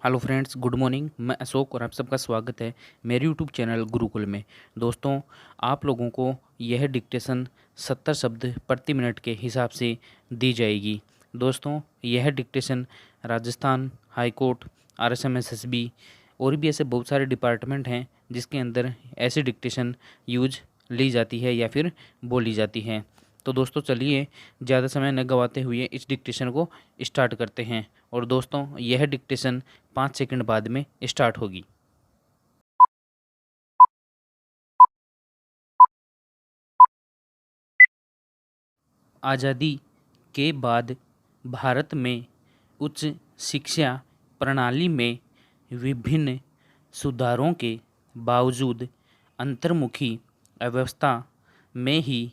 Hello friends, good morning. मैं अशोक और आप सबका स्वागत है मेरे यूट्यूब चैनल गुरुकुल में। दोस्तों, आप लोगों को यह डिक्टेशन 70 शब्द प्रति मिनट के हिसाब से दी जाएगी। दोस्तों, यह dictation Rajasthan high court, RSM SSB और भी ऐसे बहुत सारे डिपार्टमेंट हैं जिसके अंदर ऐसी डिक्टेशन यूज ली जाती है या फिर बोली जाती है। तो दोस्तों, चलिए ज़्यादा समय न गवाते हुए इस डिक्टेशन को स्टार्ट करते हैं। और दोस्तों, यह डिक्टेशन 5 सेकंड बाद में स्टार्ट होगी। आज़ादी के बाद भारत में उच्च शिक्षा प्रणाली में विभिन्न सुधारों के बावजूद अंतर्मुखी अवस्था में ही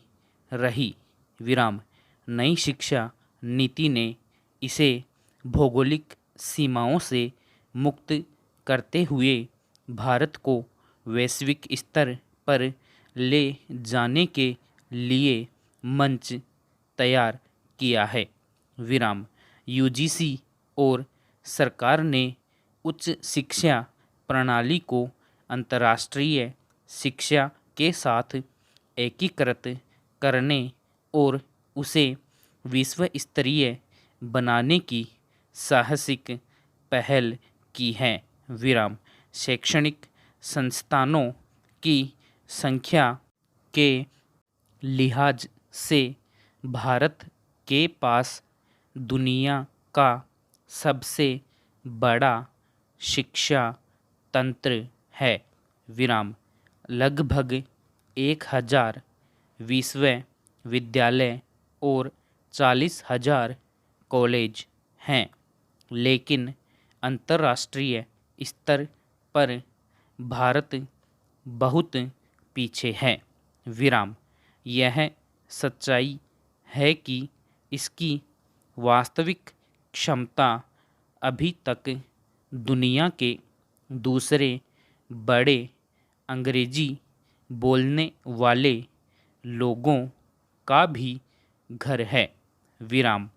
रही। विराम। नई शिक्षा नीति ने इसे भौगोलिक सीमाओं से मुक्त करते हुए भारत को वैश्विक स्तर पर ले जाने के लिए मंच तैयार किया है। विराम। यूजीसी और सरकार ने उच्च शिक्षा प्रणाली को अंतर्राष्ट्रीय शिक्षा के साथ एकीकृत करने और उसे विश्व स्तरीय बनाने की साहसिक पहल की है। विराम। शैक्षणिक संस्थानों की संख्या के लिहाज से भारत के पास दुनिया का सबसे बड़ा शिक्षा तंत्र है। विराम। लगभग 1000 विश्वविद्यालय और 40,000 कॉलेज हैं, लेकिन अंतर्राष्ट्रीय स्तर पर भारत बहुत पीछे है। विराम। यह सच्चाई है कि इसकी वास्तविक क्षमता अभी तक दुनिया के दूसरे बड़े अंग्रेजी बोलने वाले लोगों का भी घर है। विराम।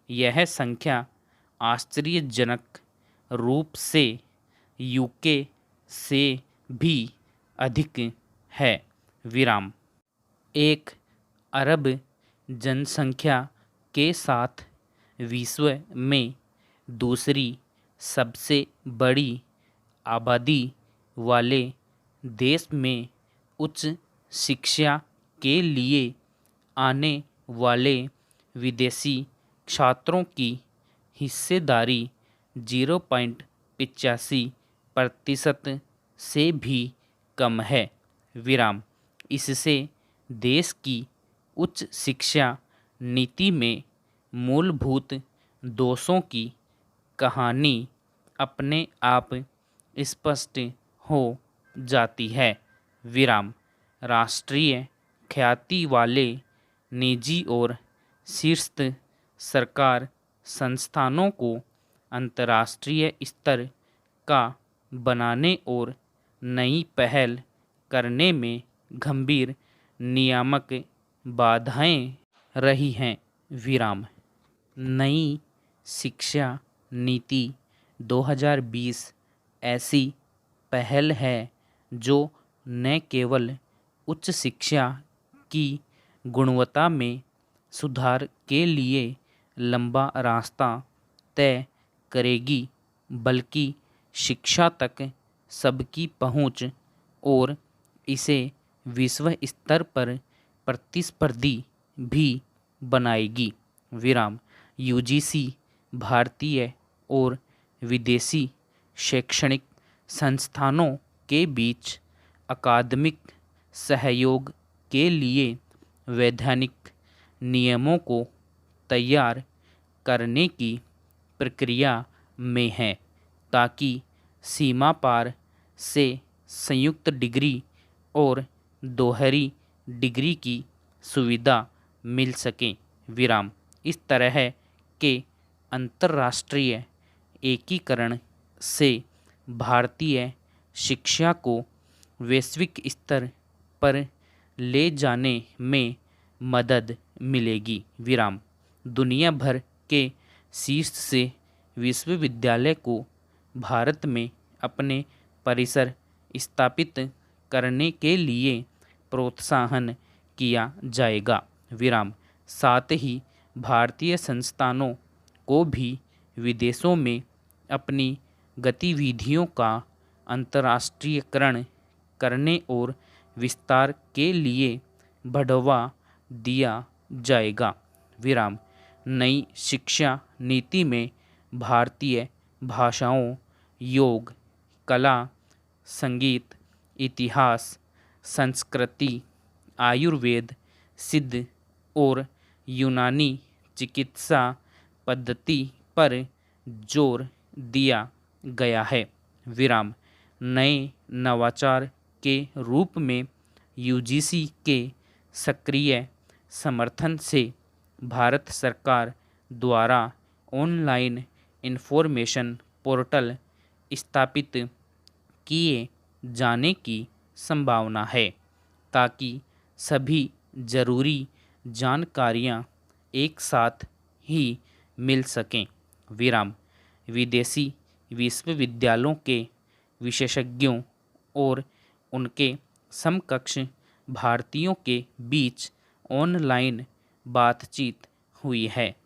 यह संख्या आश्चर्यजनक रूप से यूके से भी अधिक है। विराम। 1 अरब जनसंख्या के साथ विश्व में दूसरी सबसे बड़ी आबादी वाले देश में उच्च शिक्षा के लिए आने वाले विदेशी छात्रों की हिस्सेदारी 0.85% से भी कम है। विराम। इससे देश की उच्च शिक्षा नीति में मूलभूत दोषों की कहानी अपने आप स्पष्ट हो जाती है। विराम। राष्ट्रीय ख्याति वाले निजी और शीर्ष सरकार संस्थानों को अंतर्राष्ट्रीय स्तर का बनाने और नई पहल करने में गंभीर नियामक बाधाएं रही हैं। विराम। नई शिक्षा नीति 2020 ऐसी पहल है जो न केवल उच्च शिक्षा की गुणवत्ता में सुधार के लिए लंबा रास्ता तय करेगी, बल्कि शिक्षा तक सबकी पहुंच और इसे विश्व स्तर पर प्रतिस्पर्धी भी बनाएगी। विराम। यूजीसी भारतीय और विदेशी शैक्षणिक संस्थानों के बीच अकादमिक सहयोग के लिए वैधानिक नियमों को तैयार करने की प्रक्रिया में है, ताकि सीमा पार से संयुक्त डिग्री और दोहरी डिग्री की सुविधा मिल सके। विराम। इस तरह के अंतर्राष्ट्रीय एकीकरण से भारतीय शिक्षा को वैश्विक स्तर पर ले जाने में मदद मिलेगी। विराम। दुनिया भर के शीर्ष से विश्वविद्यालय को भारत में अपने परिसर स्थापित करने के लिए प्रोत्साहन किया जाएगा। विराम। साथ ही भारतीय संस्थानों को भी विदेशों में अपनी गतिविधियों का अंतर्राष्ट्रीयकरण करने और विस्तार के लिए बढ़ावा दिया जाएगा। विराम। नई शिक्षा नीति में भारतीय भाषाओं, योग, कला, संगीत, इतिहास, संस्कृति, आयुर्वेद, सिद्ध और यूनानी चिकित्सा पद्धति पर जोर दिया गया है। विराम। नए नवाचार के रूप में यूजीसी के सक्रिय समर्थन से भारत सरकार द्वारा ऑनलाइन इंफॉर्मेशन पोर्टल स्थापित किए जाने की संभावना है, ताकि सभी जरूरी जानकारियां एक साथ ही मिल सकें। विराम। विदेशी विश्वविद्यालयों के विशेषज्ञों और उनके समकक्ष भारतीयों के बीच ऑनलाइन बातचीत हुई है,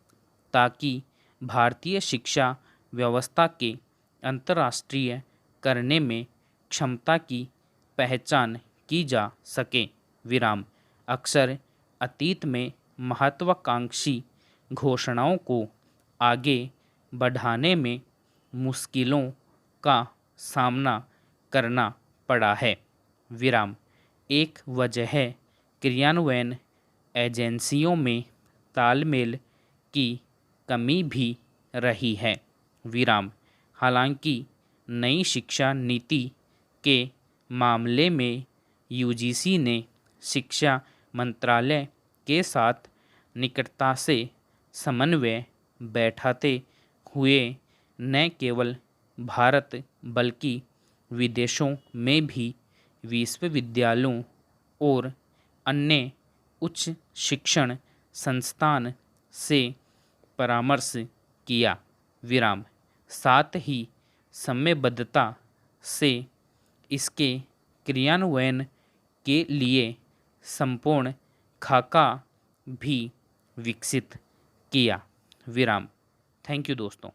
ताकि भारतीय शिक्षा व्यवस्था के अंतर्राष्ट्रीय करने में क्षमता की पहचान की जा सके। विराम। अक्सर अतीत में महत्वाकांक्षी घोषणाओं को आगे बढ़ाने में मुश्किलों का सामना करना पड़ा है। विराम। एक वजह क्रियान्वयन एजेंसियों में तालमेल की कमी भी रही है। विराम। हालांकि नई शिक्षा नीति के मामले में यूजीसी ने शिक्षा मंत्रालय के साथ निकटता से समन्वय बैठाते हुए न केवल भारत बल्कि विदेशों में भी विश्वविद्यालयों और अन्य उच्च शिक्षण संस्थान से परामर्श किया। विराम। साथ ही समयबद्धता से इसके क्रियान्वयन के लिए संपूर्ण खाका भी विकसित किया। विराम। थैंक यू दोस्तों।